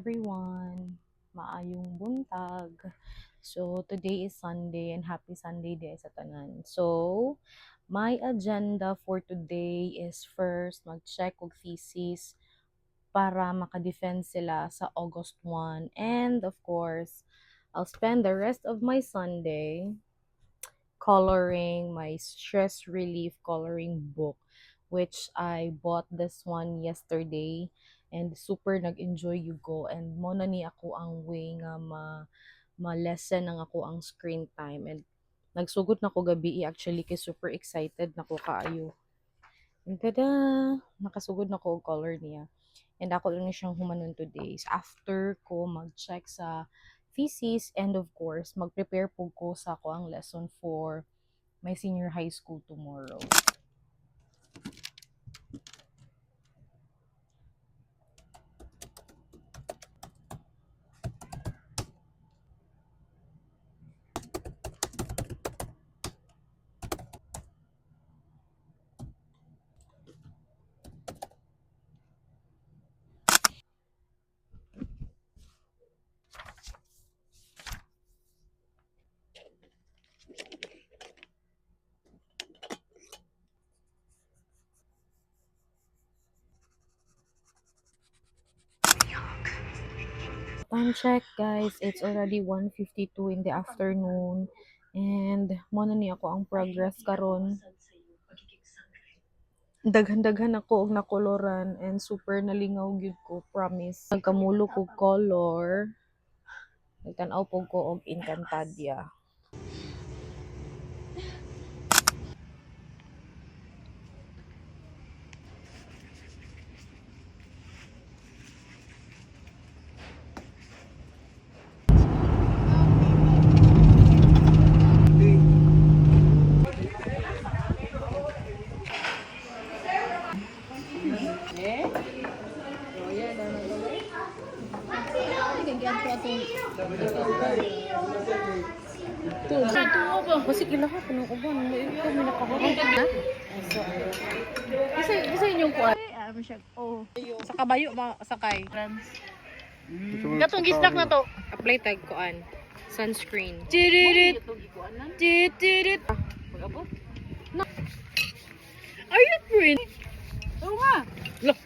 everyone. Maayong buntag. So, today is Sunday and happy Sunday din sa tanan. So, my agenda for today is first mag-check og thesis para maka-defend sila sa August 1. And of course, I'll spend the rest of my Sunday coloring my stress relief coloring book, which I bought this one yesterday and super nag-enjoy you go, and mo na ni ako ang way nga ma-lessen ang ako ang screen time, and nagsugod na ko gabi actually kay super excited na ko kaayo. And tada, nakasugod na ko og color niya. And ako lang siyang humanon today. So, after ko mag-check sa thesis and of course, mag-prepare po ko sa ako ang lesson for my senior high school tomorrow. Time check guys, it's already 1:52 in the afternoon and mo na ni ako ang progress karon. Daghan-daghan ako og nakoloran and super nalingaw gyud ko, promise. Nagkamulo ko color. Nagtan-aw po ko og Encantadia. Kasi kila ka punong uban, ikaw may nakahurong na. Isa inyong kuan. Sa kabayo sakay. Katong gisnak na to. Apply tag kuan. Sunscreen. Tirit. Tirit. Magabot. Are you print? Oo nga. Look.